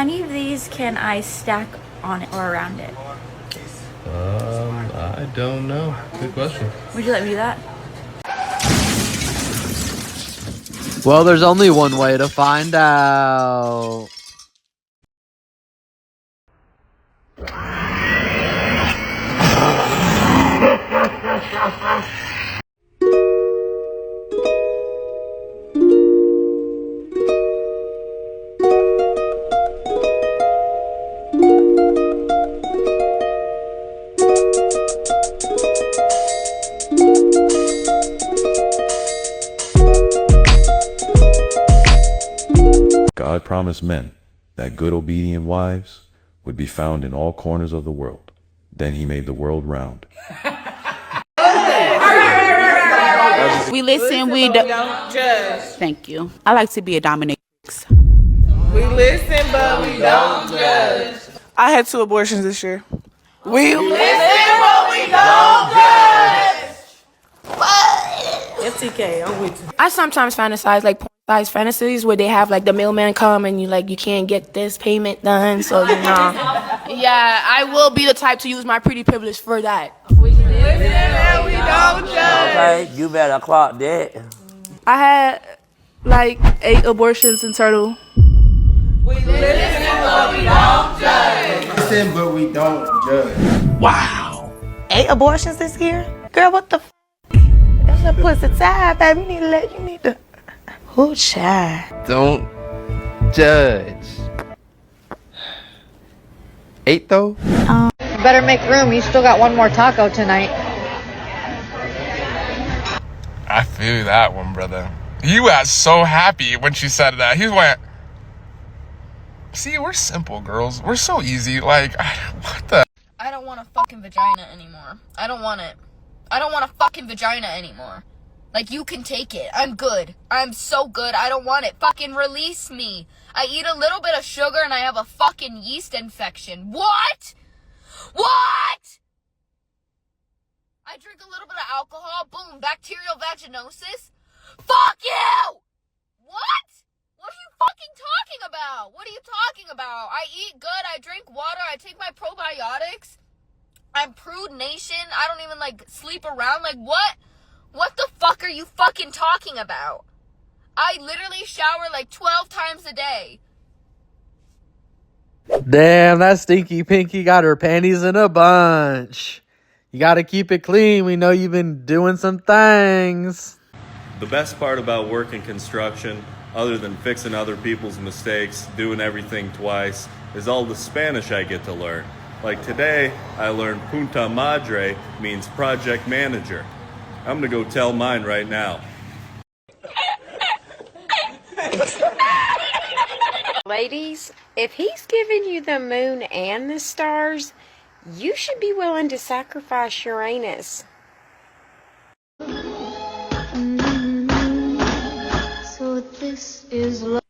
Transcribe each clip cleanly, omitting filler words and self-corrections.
How many of these can I stack on it or around it? I don't know. Good question. Would you let me do that? Well, there's only one way to find out. God promised men that good obedient wives would be found in all corners of the world. Then he made the world round. We listen, we don't judge. Thank you. I like to be a dominatrix. We listen, but we don't judge. I had 2 abortions this year. We listen, but we don't judge. FTK, I'm with you. I sometimes fantasize like porn-size fantasies where they have like the mailman come and you can't get this payment done, so yeah, I will be the type to use my pretty privilege for that. We listen and we don't judge. Okay, you better clock that. I had like 8 abortions in total. We listen, but we don't judge. Listen, but we don't judge. Wow. 8 abortions this year? Girl, what the f? That's a pussy tired, baby. You need to. Who child? Don't judge. 8 though? You better make room. You still got 1 more taco tonight. I feel that one, brother. You got so happy when she said that. He went, see, we're simple girls. We're so easy. Like, what the? I don't want a fucking vagina anymore. I don't want it. I don't want a fucking vagina anymore. Like, you can take it. I'm good. I'm so good. I don't want it. Fucking release me. I eat a little bit of sugar and I have a fucking yeast infection. What? What? I drink a little bit of alcohol. Boom. Bacterial vaginosis. Fuck you! What? What are you fucking talking about? What are you talking about? I eat good. I drink water. I take my probiotics. I'm prude nation. I don't even, like, sleep around. Like, what? What the fuck are you fucking talking about? I literally shower like 12 times a day. Damn, that stinky pinky got her panties in a bunch. You gotta keep it clean. We know you've been doing some things. The best part about working construction, other than fixing other people's mistakes, doing everything twice, is all the Spanish I get to learn. Like today, I learned Punta Madre means project manager. I'm gonna go tell mine right now. Ladies, if he's giving you the moon and the stars, you should be willing to sacrifice Uranus. So this is love.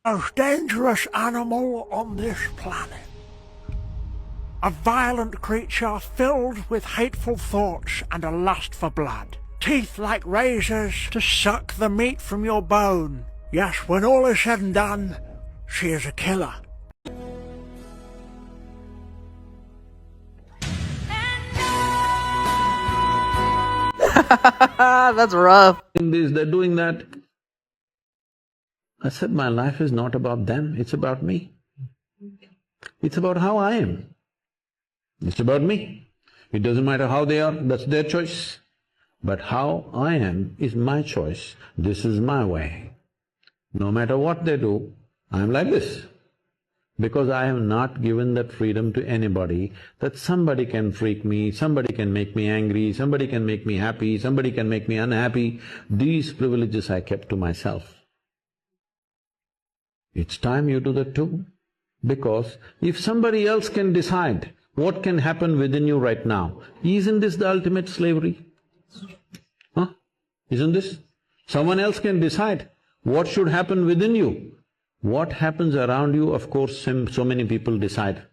Most dangerous animal on this planet. A violent creature filled with hateful thoughts and a lust for blood. Teeth like razors to suck the meat from your bone. Yes, when all is said and done, she is a killer. That's rough. They're doing that. I said my life is not about them, it's about me. It's about how I am. It's about me. It doesn't matter how they are, that's their choice. But how I am is my choice. This is my way. No matter what they do, I'm like this. Because I have not given that freedom to anybody, that somebody can freak me, somebody can make me angry, somebody can make me happy, somebody can make me unhappy. These privileges I kept to myself. It's time you do that too. Because if somebody else can decide what can happen within you right now, isn't this the ultimate slavery? Huh? Isn't this? Someone else can decide what should happen within you. What happens around you, of course, so many people decide.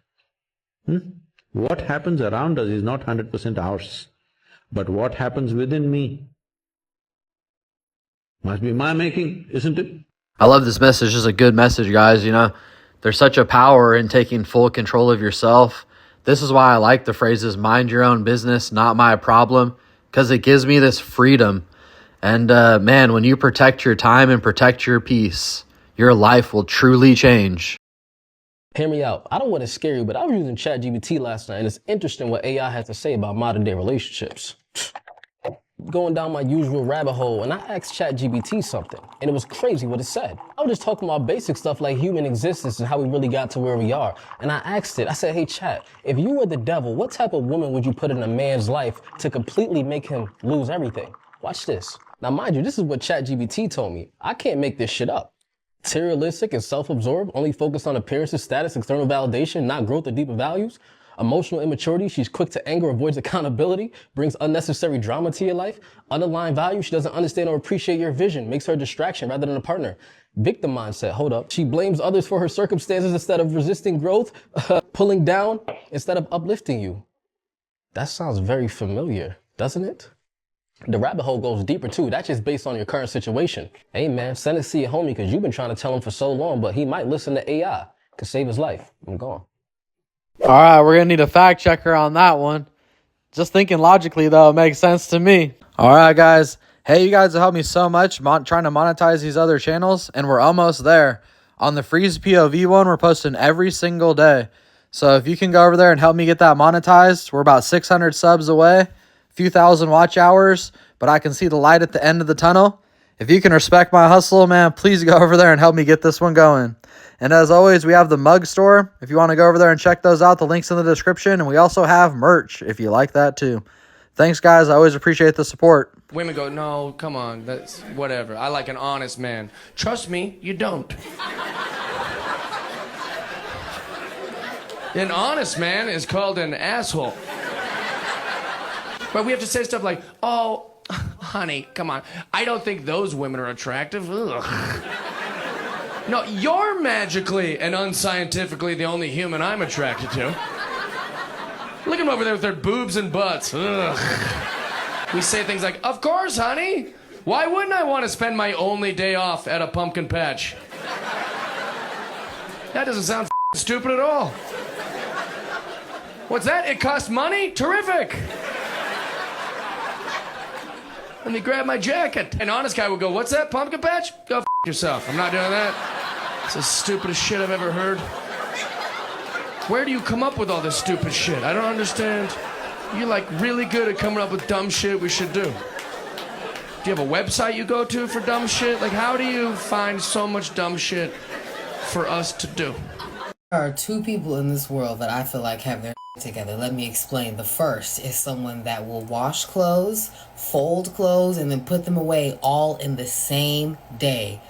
What happens around us is not 100% ours. But what happens within me, Must be my making, isn't it? I love this message. It's a good message, guys. You know, there's such a power in taking full control of yourself. This is why I like the phrases, mind your own business, not my problem, because it gives me this freedom. And man, when you protect your time and protect your peace, your life will truly change. Hear me out. I don't want to scare you, but I was using ChatGPT last night, and it's interesting what AI has to say about modern day relationships. Going down my usual rabbit hole, and I asked ChatGPT something, and it was crazy what it said. I was just talking about basic stuff like human existence and how we really got to where we are. And I asked it, I said, hey Chat, if you were the devil, what type of woman would you put in a man's life to completely make him lose everything? Watch this. Now mind you, this is what ChatGPT told me. I can't make this shit up. Materialistic and self-absorbed, only focused on appearances, status, external validation, not growth or deeper values. Emotional immaturity, she's quick to anger, avoids accountability, brings unnecessary drama to your life. Underlying value, she doesn't understand or appreciate your vision, makes her a distraction rather than a partner. Victim mindset, hold up. She blames others for her circumstances instead of resisting growth, pulling down instead of uplifting you. That sounds very familiar, doesn't it? The rabbit hole goes deeper too. That's just based on your current situation. Hey man, send it to your homie because you've been trying to tell him for so long, but he might listen to AI. Could save his life. I'm gone. All right, we're going to need a fact checker on that one. Just thinking logically, though, it makes sense to me. All right, guys. Hey, you guys have helped me so much trying to monetize these other channels, and we're almost there. On the FreezePOV one, we're posting every single day. So if you can go over there and help me get that monetized, we're about 600 subs away, a few thousand watch hours, but I can see the light at the end of the tunnel. If you can respect my hustle, man, please go over there and help me get this one going. And as always, we have the mug store. If you want to go over there and check those out, the link's in the description. And we also have merch if you like that too. Thanks, guys. I always appreciate the support. Women go, no, come on, that's whatever. I like an honest man. Trust me, you don't. An honest man is called an asshole. But we have to say stuff like, oh, honey, come on. I don't think those women are attractive. Ugh. No, you're magically and unscientifically the only human I'm attracted to. Look at them over there with their boobs and butts. Ugh. We say things like, of course, honey. Why wouldn't I want to spend my only day off at a pumpkin patch? That doesn't sound stupid at all. What's that? It costs money? Terrific. Let me grab my jacket. An honest guy would go, what's that, pumpkin patch? Go f yourself. I'm not doing that. It's the stupidest shit I've ever heard. Where do you come up with all this stupid shit? I don't understand. You're like really good at coming up with dumb shit we should do. Do you have a website you go to for dumb shit? Like, how do you find so much dumb shit for us to do? There are two people in this world that I feel like have their together. Let me explain. The first is someone that will wash clothes, fold clothes, and then put them away all in the same day.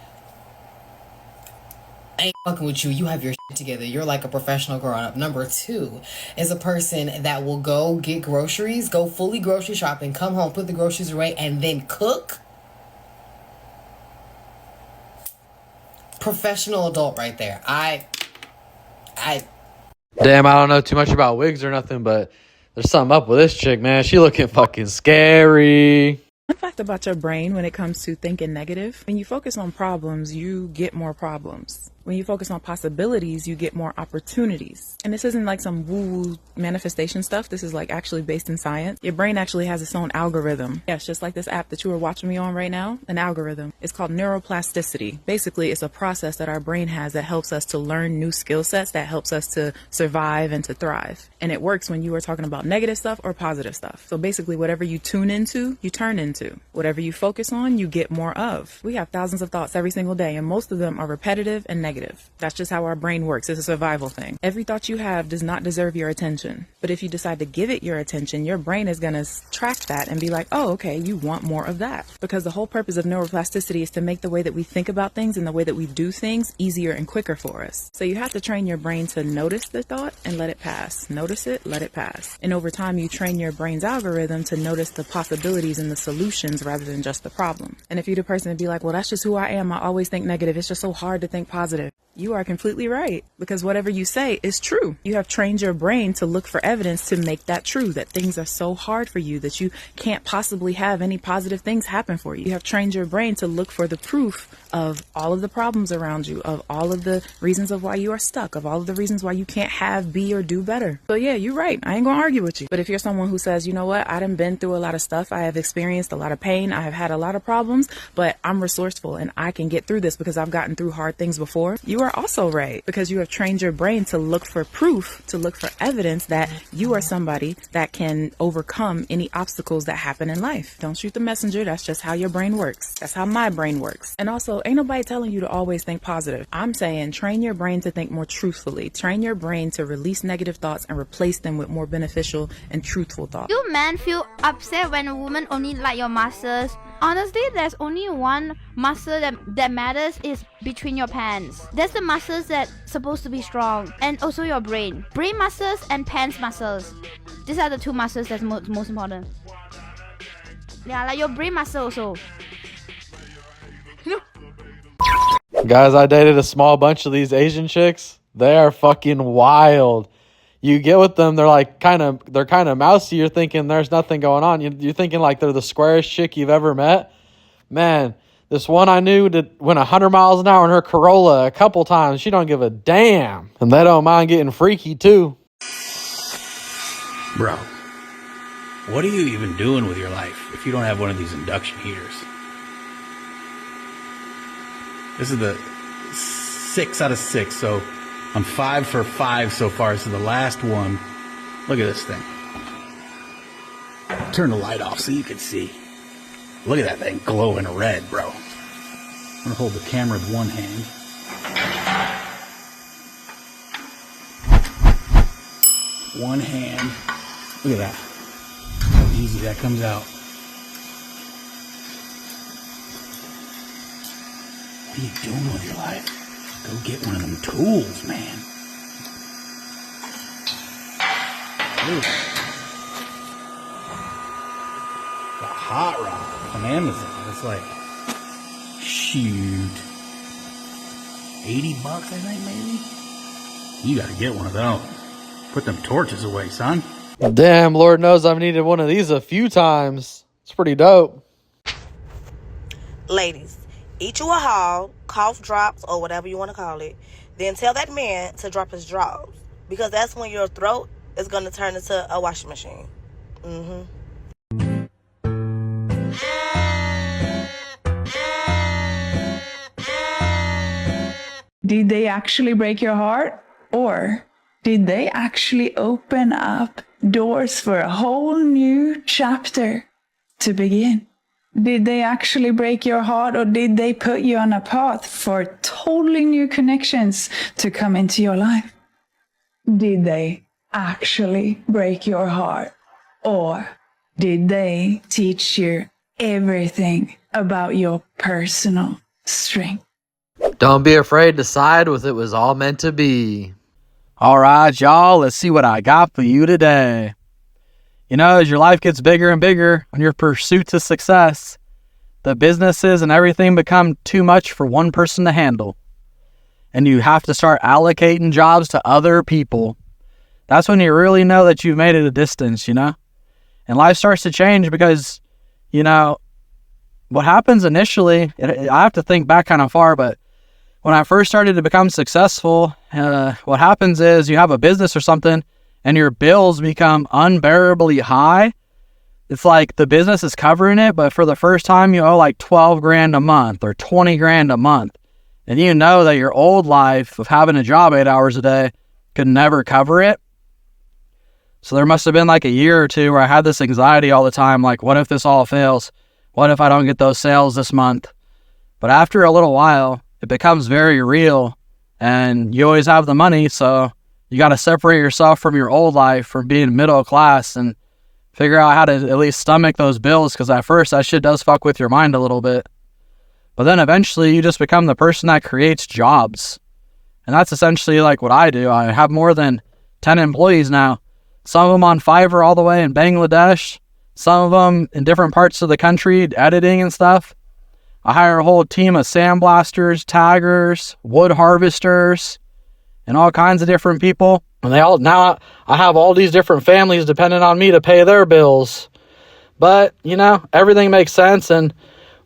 I ain't fucking with you. You have your shit together. You're like a professional growing up. Number two is a person that will go get groceries, go fully grocery shopping, come home, put the groceries away, and then cook. Professional adult right there. Damn, I don't know too much about wigs or nothing, but there's something up with this chick, man. She looking fucking scary. One fact about your brain when it comes to thinking negative, when you focus on problems, you get more problems. When you focus on possibilities, you get more opportunities. And this isn't like some woo-woo manifestation stuff. This is like actually based in science. Your brain actually has its own algorithm. Yeah, it's just like this app that you are watching me on right now, an algorithm. It's called Neuroplasticity. Basically, it's a process that our brain has that helps us to learn new skill sets, that helps us to survive and to thrive. And it works when you are talking about negative stuff or positive stuff. So basically, whatever you tune into, you turn into. Whatever you focus on, you get more of. We have thousands of thoughts every single day, and most of them are repetitive and negative. That's just how our brain works. It's a survival thing. Every thought you have does not deserve your attention. But if you decide to give it your attention, your brain is going to track that and be like, oh, okay, you want more of that. Because the whole purpose of neuroplasticity is to make the way that we think about things and the way that we do things easier and quicker for us. So you have to train your brain to notice the thought and let it pass. Notice it, let it pass. And over time, you train your brain's algorithm to notice the possibilities and the solutions rather than just the problem. And if you're the person to be like, well, that's just who I am. I always think negative. It's just so hard to think positive. You are completely right, because whatever you say is true. You have trained your brain to look for evidence to make that true, that things are so hard for you that you can't possibly have any positive things happen for you. You have trained your brain to look for the proof of all of the problems around you, of all of the reasons of why you are stuck, of all of the reasons why you can't have, be, or do better. So yeah, you're right. I ain't gonna argue with you. But if you're someone who says, you know what, I done been through a lot of stuff, I have experienced a lot of pain, I have had a lot of problems, but I'm resourceful and I can get through this because I've gotten through hard things before, you are also right, because you have trained your brain to look for proof, to look for evidence that you are somebody that can overcome any obstacles that happen in life. Don't shoot the messenger. That's just how your brain works. That's how my brain works. And also, ain't nobody telling you to always think positive. I'm saying train your brain to think more truthfully. Train your brain to release negative thoughts and replace them with more beneficial and truthful thoughts. You men feel upset when a woman only like your muscles. Honestly, there's only one muscle that matters is between your pants. That's the muscles that's supposed to be strong. And also your brain. Brain muscles and pants muscles. These are the two muscles that's most important. Yeah, like your brain muscle also. Guys, I dated a small bunch of these Asian chicks. They are fucking wild. You get with them, they're kind of mousy. You're thinking there's nothing going on. You're thinking like they're the squarest chick you've ever met. Man, this one I knew went 100 miles an hour in her Corolla a couple times. She don't give a damn. And they don't mind getting freaky too. Bro, what are you even doing with your life if you don't have one of these induction heaters? This is the 6 out of 6, so I'm 5 for 5 so far. This is the last one. Look at this thing. Turn the light off so you can see. Look at that thing glowing red, bro. I'm gonna hold the camera with one hand. One hand. Look at that. How easy that comes out. What are you doing with your life? Go get one of them tools, man. Ooh. A hot rod on Amazon. It's like, shoot, $80, I think, maybe? You gotta get one of those. Put them torches away, son. Damn, Lord knows I've needed one of these a few times. It's pretty dope. Ladies, eat you a hog, cough drops, or whatever you want to call it. Then tell that man to drop his drawers. Because that's when your throat is going to turn into a washing machine. Did they actually break your heart? Or did they actually open up doors for a whole new chapter to begin? Did they actually break your heart, or did they put you on a path for totally new connections to come into your life? Did they actually break your heart, or did they teach you everything about your personal strength? Don't be afraid to side with it was all meant to be. All right, y'all, let's see what I got for you today. You know, as your life gets bigger and bigger on your pursuit to success, the businesses and everything become too much for one person to handle. And you have to start allocating jobs to other people. That's when you really know that you've made it a distance, you know? And life starts to change because, you know, what happens initially, I have to think back kind of far, but when I first started to become successful, what happens is you have a business or something and your bills become unbearably high. It's like the business is covering it, but for the first time you owe like 12 grand a month or 20 grand a month. And you know that your old life of having a job 8 hours a day could never cover it. So there must have been like a year or two where I had this anxiety all the time. Like, what if this all fails? What if I don't get those sales this month? But after a little while, it becomes very real and you always have the money. So you got to separate yourself from your old life, from being middle class, and figure out how to at least stomach those bills. Because at first that shit does fuck with your mind a little bit. But then eventually you just become the person that creates jobs. And that's essentially like what I do. I have more than 10 employees now. Some of them on Fiverr all the way in Bangladesh. Some of them in different parts of the country editing and stuff. I hire a whole team of sandblasters, taggers, wood harvesters, and all kinds of different people. And now I have all these different families depending on me to pay their bills. But, you know, everything makes sense. And,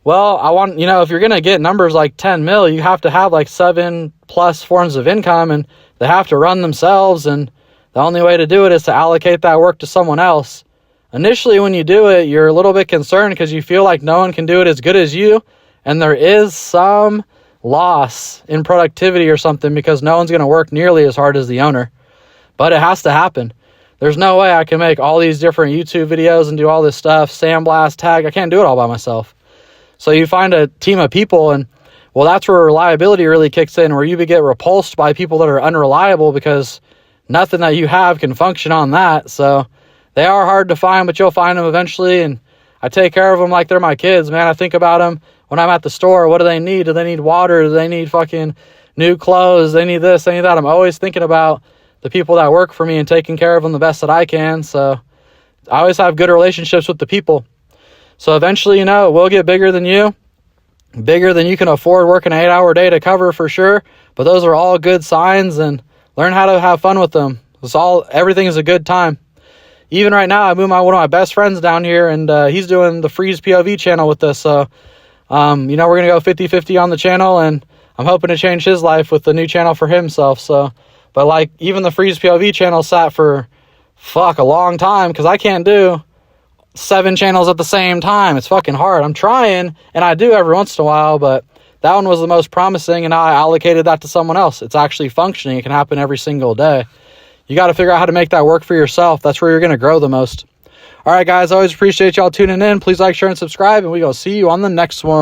well, I want, you know, if you're going to get numbers like 10 mil, you have to have like 7+ forms of income, and they have to run themselves. And the only way to do it is to allocate that work to someone else. Initially, when you do it, you're a little bit concerned because you feel like no one can do it as good as you. And there is some loss in productivity or something because no one's going to work nearly as hard as the owner. But it has to happen. There's no way I can make all these different YouTube videos and do all this stuff, sandblast, tag. I can't do it all by myself. So you find a team of people, and, well, that's where reliability really kicks in, where you get repulsed by people that are unreliable because nothing that you have can function on that. So they are hard to find, but you'll find them eventually. And I take care of them like they're my kids, man. I think about them when I'm at the store. What do they need? Do they need water? Do they need fucking new clothes? They need this, they need that. I'm always thinking about the people that work for me and taking care of them the best that I can. So I always have good relationships with the people. So eventually, you know, it will get bigger than you can afford working an 8-hour day to cover for sure. But those are all good signs, and learn how to have fun with them. Everything is a good time. Even right now, I moved one of my best friends down here, and he's doing the FreezePOV channel with us. So, you know, we're going to go 50-50 on the channel, and I'm hoping to change his life with the new channel for himself. So, but like, even the FreezePOV channel sat for a long time because I can't do 7 channels at the same time. It's fucking hard. I'm trying, and I do every once in a while, but that one was the most promising, and now I allocated that to someone else. It's actually functioning. It can happen every single day. You got to figure out how to make that work for yourself. That's where you're going to grow the most. All right, guys, I always appreciate y'all tuning in. Please like, share, and subscribe, and we go see you on the next one.